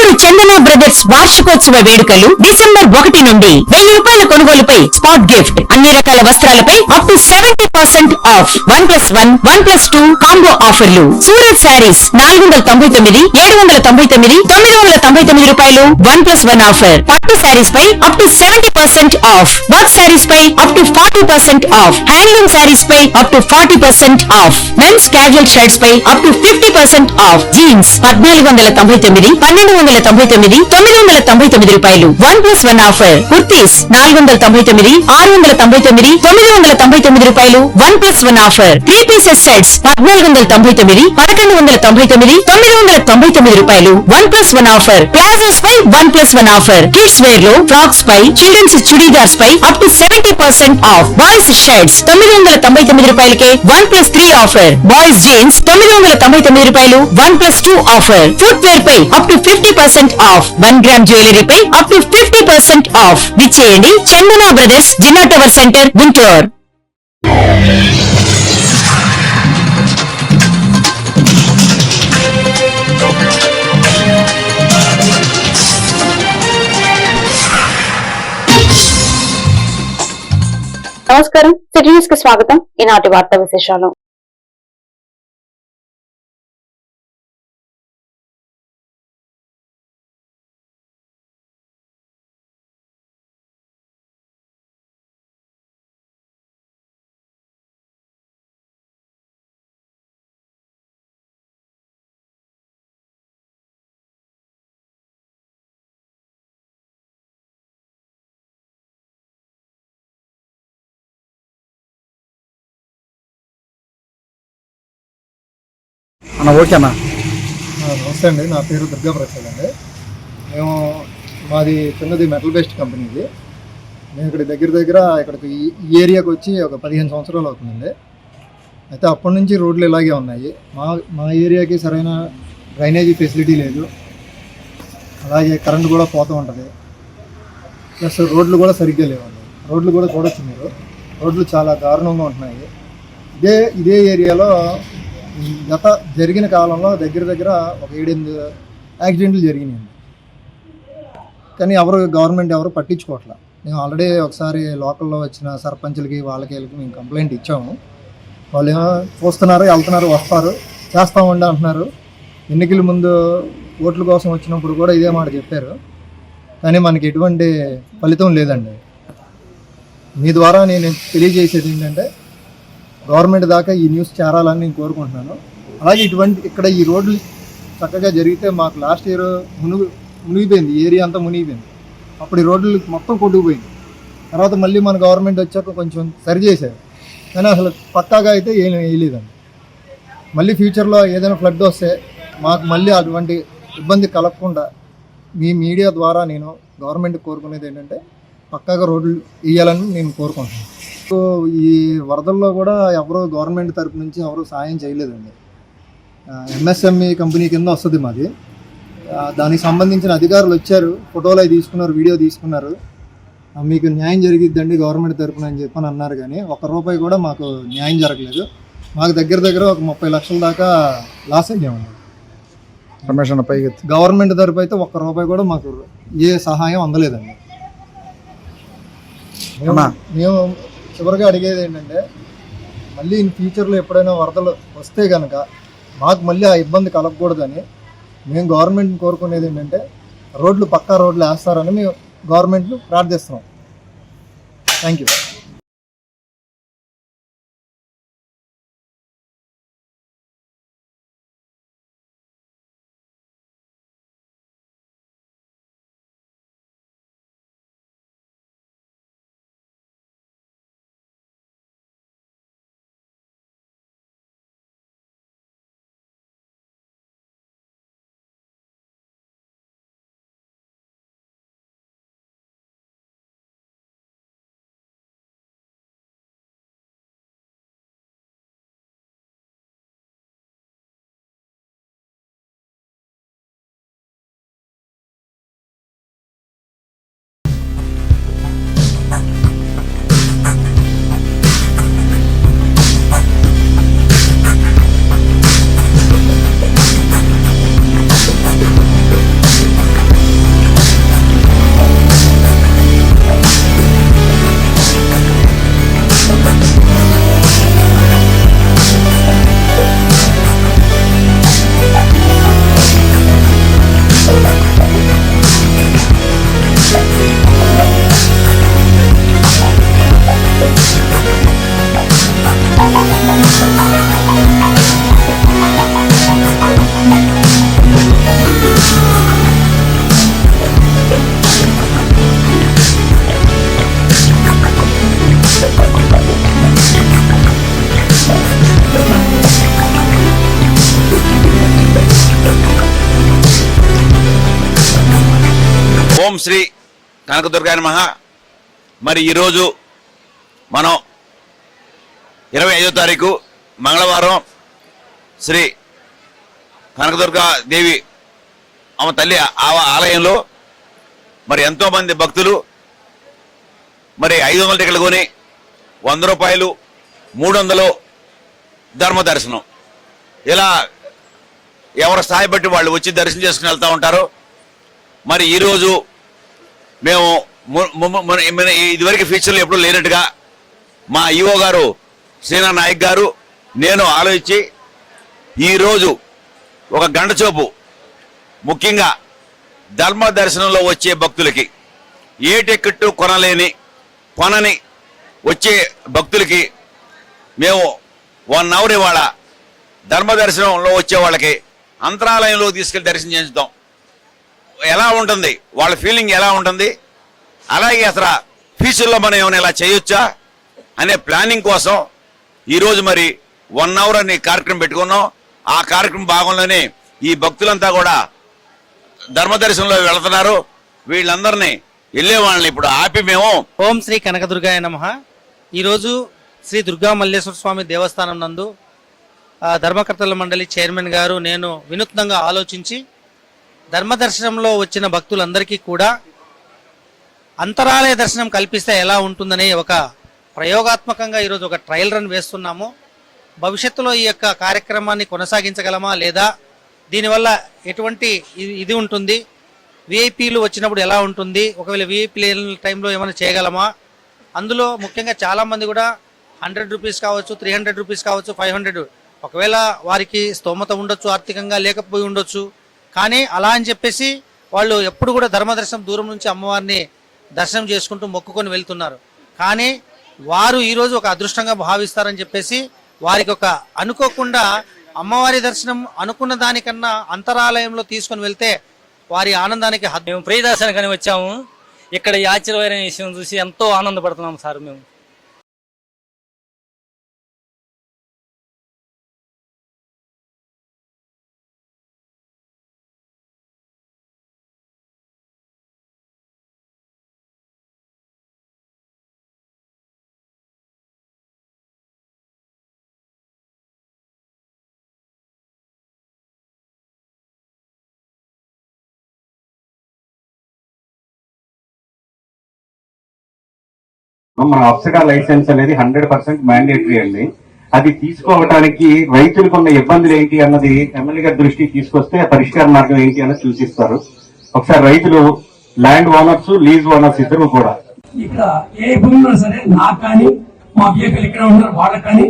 నెల్లూరు చందన brothers వార్షికోత్సవ వేడుకలు December 1 నుండి 1000 రూపాయల కొనుగోలుపై స్పాట్ గిఫ్ట్, అన్ని రకాల వస్త్రాలపై అప్ టు 70% ఆఫ్, 1+1, 1+2 కాంబో ఆఫర్లు. సూరత్ శారీస్ 499, 799, 999 రూపాయలు 1+1 ఆఫర్. పట్టు శారీస్ పై up to 70% off, work saris పై up to 40% off, handloom saris పై up to 40% off, men's casual shirts పై అప్ టు 50% ఆఫ్, జీన్స్ 1499, 1299, 999 రూపాయలు 1+1 ఆఫర్. కుర్తీస్ 499, 699, 999 రూపాయలు 1+1 ఆఫర్. 3 పీసెస్ సెట్స్ 1499, 1199, 999 రూపాయలు 1+1 ఆఫర్. ప్లాజోస్ పై 1+1 ఆఫర్. కిడ్స్ వేర్ లో ఫ్రాక్స్ పై, చిల్డ్రన్స్ చుడీదార్స్ పై up to 70% off. Boys shirts 999 రూపాయలకే 1+3 ఆఫర్. బాయ్స్ జీన్స్ 999 రూపాయలు 1+2 ఆఫర్. ఫుట్ వేర్ పై up to 50% off. 1 gram jewellery పై అప్ టు 50% ఆఫ్. విచ్చేయండి చందన బ్రదర్స్, జిల్లా టవర్ సెంటర్, గుంటూరు. నమస్కారం, సిటీ న్యూస్ కి స్వాగతం. ఈనాటి వార్తా విశేషాలు. అన్న ఓకేనా? నమస్తే అండి, నా పేరు దుర్గాప్రసాద్ అండి. మేము మాది చిన్నది మెటల్ బేస్డ్ కంపెనీ ఇది. మేము ఇక్కడ దగ్గర ఇక్కడికి ఈ ఏరియాకి వచ్చి ఒక 15 సంవత్సరాలు అవుతుందండి. అయితే అప్పటి నుంచి రోడ్లు ఇలాగే ఉన్నాయి. మా ఏరియాకి సరైన డ్రైనేజీ ఫెసిలిటీ లేదు, అలాగే కరెంట్ కూడా పోతూ ఉంటుంది. ప్లస్ రోడ్లు కూడా సరిగ్గా లేవండి. రోడ్లు కూడా చూడొచ్చు మీరు, రోడ్లు చాలా దారుణంగా ఉంటున్నాయి. ఇదే ఏరియాలో గత జరిగిన కాలంలో దగ్గర ఒక 7-8 యాక్సిడెంట్లు జరిగినాయండి. కానీ గవర్నమెంట్ ఎవరు పట్టించుకోవట్లా. మేము ఆల్రెడీ ఒకసారి లోకల్లో వచ్చిన సర్పంచులకి వాళ్ళకి మేము కంప్లైంట్ ఇచ్చాము. వాళ్ళు ఏమో చూస్తున్నారు, వెళ్తున్నారు, వస్తారు, చేస్తామండి అంటున్నారు. ఎన్నికల ముందు ఓట్ల కోసం వచ్చినప్పుడు కూడా ఇదే మాట చెప్పారు. కానీ మనకి ఎటువంటి ఫలితం లేదండి. మీ ద్వారా నేను తెలియజేసేది ఏంటంటే, గవర్నమెంట్ దాకా ఈ న్యూస్ చేరాలని నేను కోరుకుంటున్నాను. అలాగే ఇక్కడ ఈ రోడ్లు చక్కగా జరిగితే, మాకు లాస్ట్ ఇయర్ మునిగిపోయింది, ఏరియా అంతా మునిగిపోయింది. అప్పుడు ఈ రోడ్లు మొత్తం కొట్టుకుపోయింది. తర్వాత మళ్ళీ మన గవర్నమెంట్ వచ్చాక కొంచెం సరి చేశారు, కానీ అసలు పక్కాగా అయితే ఏం వేయలేదండి. మళ్ళీ ఫ్యూచర్లో ఏదైనా ఫ్లడ్ వస్తే మాకు మళ్ళీ అటువంటి ఇబ్బంది కలగకుండా మీ మీడియా ద్వారా నేను గవర్నమెంట్ కోరుకునేది ఏంటంటే, పక్కాగా రోడ్లు వేయాలని నేను కోరుకుంటున్నాను. సో ఈ వరదల్లో కూడా గవర్నమెంట్ తరపు నుంచి ఎవరు సాయం చేయలేదండి. ఎంఎస్ఎంఈ కంపెనీ కింద వస్తుంది మాది. దానికి సంబంధించిన అధికారులు వచ్చారు, ఫోటోలు అవి తీసుకున్నారు, వీడియో తీసుకున్నారు. మీకు న్యాయం జరిగిద్దండి గవర్నమెంట్ తరపున అని చెప్పని అన్నారు. కానీ ₹1 కూడా మాకు న్యాయం జరగలేదు. మాకు దగ్గర ఒక 30 లక్షల దాకా లాస్ అయ్యామండి. గవర్నమెంట్ తరపు అయితే ₹1 కూడా మాకు ఏ సహాయం అందలేదండి. మేము చివరిగా అడిగేది ఏంటంటే, మళ్ళీ ఇన్ ఫ్యూచర్లో ఎప్పుడైనా వరదలు వస్తే కనుక మాకు మళ్ళీ ఆ ఇబ్బంది కలగకూడదని మేము గవర్నమెంట్ని కోరుకునేది ఏంటంటే, పక్కా రోడ్లు వేస్తారని మేము గవర్నమెంట్ను ప్రార్థిస్తున్నాం. Thank you. ఓం శ్రీ కనకదుర్గాయ నమః. మరి ఈరోజు మనం 25వ తారీఖు మంగళవారం శ్రీ కనకదుర్గా దేవి ఆమె తల్లి ఆలయంలో మరి ఎంతోమంది భక్తులు మరి 500 టికెట్లు కొని 100 రూపాయలు 300 ధర్మ దర్శనం, ఇలా ఎవరి స్థాయి బట్టి వాళ్ళు వచ్చి దర్శనం చేసుకుని వెళ్తూ ఉంటారు. మరి ఈరోజు మేము ఇదివరకు ఫ్యూచర్లో ఎప్పుడూ లేనట్టుగా మా ఈఓ గారు శ్రీనాథ్ నాయక్ గారు నేను ఆలోచించి ఈరోజు ఒక గంట చూపు ముఖ్యంగా ధర్మ దర్శనంలో వచ్చే భక్తులకి ఏ టికెట్టు కొనని వచ్చే భక్తులకి మేము 1 అవర్ ఇవాళ ధర్మ దర్శనంలో వచ్చే వాళ్ళకి అంతరాలయంలో తీసుకెళ్లి దర్శనం చేయించుతాం. ఎలా ఉంటుంది వాళ్ళ ఫీలింగ్, ఎలా ఉంటుంది, అలాగే అసలు ఫ్యూచర్లో మనం ఏమైనా ఇలా చేయొచ్చా అనే ప్లానింగ్ కోసం ఈరోజు మరి 1 అవర్ అని కార్యక్రమం పెట్టుకున్నాం. ఆ కార్యక్రమం భాగంలోనే ఈ భక్తులంతా కూడా ధర్మదర్శనంలో వెళుతున్నారు. వీళ్ళందరినీ వెళ్ళే వాళ్ళని ఇప్పుడు ఆపి మేము ఓం శ్రీ కనకదుర్గాయ నమః. ఈరోజు శ్రీ దుర్గా మల్లేశ్వర స్వామి దేవస్థానం నందు ధర్మకర్తల మండలి చైర్మన్ గారు నేను వినూత్నంగా ఆలోచించి ధర్మదర్శనంలో వచ్చిన భక్తులందరికీ కూడా అంతరాలయ దర్శనం కల్పిస్తే ఎలా ఉంటుందనే ఒక ప్రయోగాత్మకంగా ఈరోజు ఒక ట్రయల్ రన్ వేస్తున్నాము. భవిష్యత్తులో ఈ యొక్క కార్యక్రమాన్ని కొనసాగించగలమా లేదా, దీనివల్ల ఎటువంటి ఇది ఉంటుంది, విఐపీలు వచ్చినప్పుడు ఎలా ఉంటుంది, ఒకవేళ విఐపీ లేని టైంలో ఏమైనా చేయగలమా. అందులో ముఖ్యంగా చాలామంది కూడా 100 రూపీస్ కావచ్చు, 300 రూపీస్ కావచ్చు, 500, ఒకవేళ వారికి స్తోమత ఉండొచ్చు, ఆర్థికంగా లేకపోయి ఉండొచ్చు. కానీ అలా అని చెప్పేసి వాళ్ళు ఎప్పుడు కూడా ధర్మదర్శనం దూరం నుంచి అమ్మవారిని దర్శనం చేసుకుంటూ మొక్కుకొని వెళ్తున్నారు. కానీ వారు ఈరోజు ఒక అదృష్టంగా భావిస్తారని చెప్పేసి వారికి ఒక అనుకోకుండా అమ్మవారి దర్శనం అనుకున్న దానికన్నా అంతరాలయంలో తీసుకొని వెళ్తే వారి ఆనందానికి మేము ప్రియ దర్శనకని వచ్చాము. ఇక్కడ ఈ ఆశ్చర్యమైన విషయం చూసి ఎంతో ఆనందపడుతున్నాం సార్. మేము మన అప్సరా లైసెన్స్ అనేది 100% మ్యాండేటరీ అండి. అది తీసుకోవడానికి రైతులకు ఉన్న ఇబ్బందులు ఏంటి అన్నది ఎమ్మెల్యే గారి దృష్టికి తీసుకొస్తే ఆ పరిష్కార మార్గం ఏంటి అన్నది సూచిస్తారు. ఒకసారి రైతులు, ల్యాండ్ ఓనర్స్, లీజ్ ఓనర్స్ ఇద్దరు కూడా ఇక్కడ ఏ భూమి ఉన్నా సరే నాకు కానీ మా బియ్యకలు ఇక్కడ ఉన్నారు వాళ్ళకి కానీ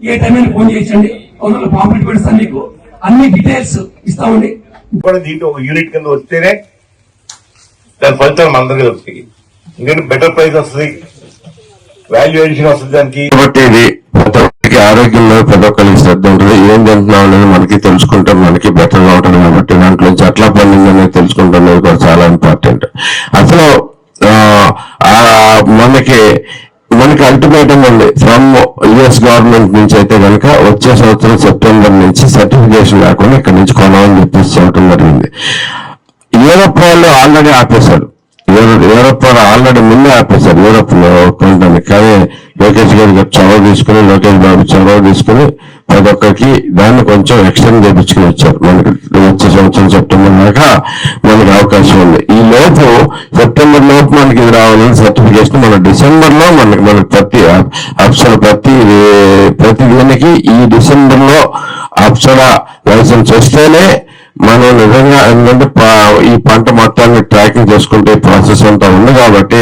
ఏ టైం ఫోన్ చేయండి, కొందరు పాంప్లెట్ పెడతాను, మీకు అన్ని డీటెయిల్స్ ఇస్తామండి. దీంట్లో ఒక యూనిట్ కింద వస్తేనే దాని ఫలితాలు అందరికీ వస్తాయి. ఎందుకంటే బెటర్ ప్రైస్ వస్తుంది, వాల్యుయేషన్ వస్తుంది దానికి. కాబట్టి ఇది ప్రతి ఒక్కరికి ఆరోగ్యంలో ప్రతి ఒక్కరికి శ్రద్ధ ఉంటుంది. ఏం తింటున్నాం అనేది మనకి తెలుసుకుంటే మనకి బెటర్ గా ఉంటుంది. కాబట్టి దాంట్లో నుంచి ఎట్లా పండింది అనేది తెలుసుకుంటాం కూడా చాలా ఇంపార్టెంట్. అసలు మనకి అల్టిమేటం ఉంది ఫ్రమ్ యుఎస్ గవర్నమెంట్ నుంచి అయితే కనుక వచ్చే సంవత్సరం సెప్టెంబర్ నుంచి సర్టిఫికేషన్ లేకుండా ఇక్కడ నుంచి కొనాలని చెప్పేసి చెప్పడం జరిగింది. యూరోప్ వాళ్ళు ఆల్రెడీ ఆపేశారు. యూరోప్ ఆల్రెడీ ముందే ఆపేశారు యూరోప్ లో కొనడానికి. కానీ లోకేష్ గారు లోకేష్ బాబు చొరవ తీసుకుని ప్రతి ఒక్కరికి దాన్ని కొంచెం ఎక్స్టెండ్ చేయించుకుని వచ్చారు. మనకి వచ్చే సంవత్సరం సెప్టెంబర్ దాకా మనకి అవకాశం ఉంది. ఈ లోపు సెప్టెంబర్ లోపు మనకి ఇది రావాలని సర్టిఫికేషన్ మన డిసెంబర్ లో మనకి ప్రతి దీనికి ఈ డిసెంబర్ లో అప్సరా లైసెన్స్ వస్తేనే మనం నిజంగా ఎందుకంటే ఈ పంట మొత్తాన్ని ట్రాకింగ్ చేసుకుంటే ప్రాసెస్ అంతా ఉంది. కాబట్టి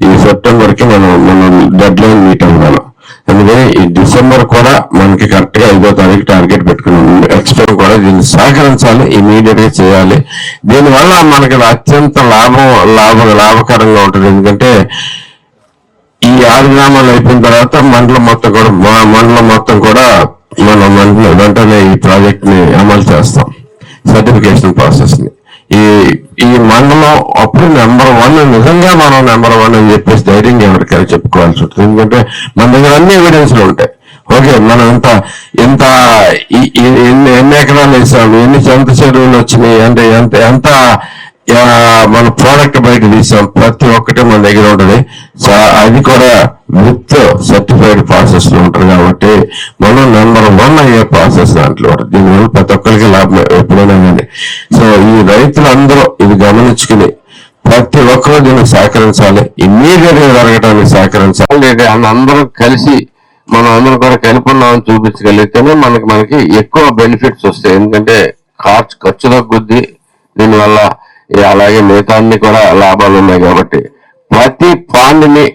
ఈ సెప్టెంబర్ కి మనం డెడ్ లైన్ మీట్ అవ్వగలం. అందుకని ఈ డిసెంబర్ కూడా మనకి కరెక్ట్ గా 5వ తారీఖు టార్గెట్ పెట్టుకున్నాం. ఎక్స్పోర్ట్ కూడా దీన్ని సహకరించాలి, ఇమీడియట్ గా చేయాలి. దీనివల్ల మనకి అత్యంత లాభకరంగా ఉంటుంది. ఎందుకంటే ఈ 6 గ్రామాలు అయిపోయిన తర్వాత మండలం మొత్తం కూడా మనం వెంటనే ఈ ప్రాజెక్ట్ ని అమలు చేస్తాం. సర్టిఫికేషన్ ప్రాసెస్ ని ఈ మండలం అప్పుడు నెంబర్ 1, నిజంగా మనం నెంబర్ 1 అని చెప్పేసి ధైర్యంగా ఎవరికైనా చెప్పుకోవాల్సి ఉంటుంది. ఎందుకంటే మన దగ్గర అన్ని ఎవిడెన్స్లు ఉంటాయి. ఓకే, మనం ఎంత ఎన్ని ఎకరాలు వేసాము, ఎంత చెరువులు వచ్చినాయి, అంటే ఎంత మన ప్రోడక్ట్ బయట తీసాం, ప్రతి ఒక్కటి మన దగ్గర ఉంటుంది. అది కూడా విత్ సర్టిఫైడ్ ప్రాసెస్ లో ఉంటుంది కాబట్టి మనం నెంబర్ 1 అయ్యే ప్రాసెస్ దాంట్లో. దీనివల్ల ప్రతి ఒక్కరికి లాభం ఎప్పుడైనా ఉంది. సో ఈ రైతులందరూ ఇది గమనించుకుని ప్రతి ఒక్కరూ దీన్ని సహకరించాలి, ఇమ్మీడియట్ గా జరగడానికి సహకరించాలి. అందరం కలిసి మనం అందరం కూడా కలిపి ఉన్నామని చూపించగలిగితేనే మనకి ఎక్కువ బెనిఫిట్స్ వస్తాయి. ఎందుకంటే ఖర్చు తగ్గుద్ది దీనివల్ల, అలాగే మిగతా అన్ని కూడా లాభాలు ఉన్నాయి. కాబట్టి ప్రతి పాండ్ని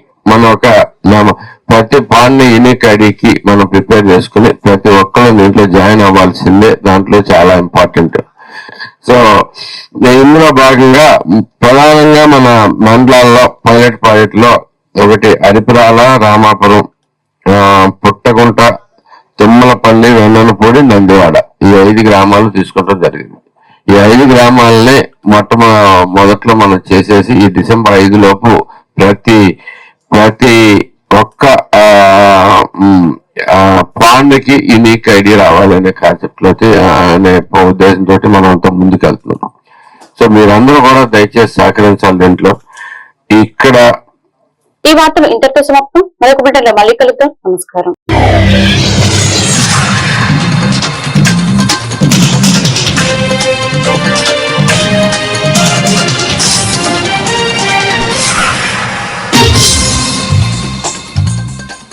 ప్రతి పాండ్ని యూనిక్ ఐడికి మనం ప్రిపేర్ చేసుకుని ప్రతి ఒక్కరు దీంట్లో జాయిన్ అవ్వాల్సిందే. దాంట్లో చాలా ఇంపార్టెంట్. సో ఇందులో భాగంగా ప్రధానంగా మన మండలాల్లో పైలట్ ప్రాజెక్ట్ లో ఒకటి అరిపురాల, రామాపురం, పుట్టగుంట, తుమ్మలపల్లి, వెన్ననపూడి, నందివాడ ఈ 5 గ్రామాలు తీసుకోవడం జరిగింది. ఈ 5 గ్రామాలని మొదట్లో మనం చేసేసి ఈ డిసెంబర్ 5 లోపు ప్రతి ఒక్క పాండ్కి యూనిక్ ఐడియా రావాలనే కాన్సెప్ట్ లో అనే ఉద్దేశంతో మనం అంతా ముందుకు వెళ్తున్నాం. సో మీరందరూ కూడా దయచేసి సహకరించాలి దీంట్లో. ఇక్కడ ఈ వార్తలు ఇంతటితో సమాప్తం. మరొక బిడ్డలో మళ్ళీ కలుద్దాం. నమస్కారం.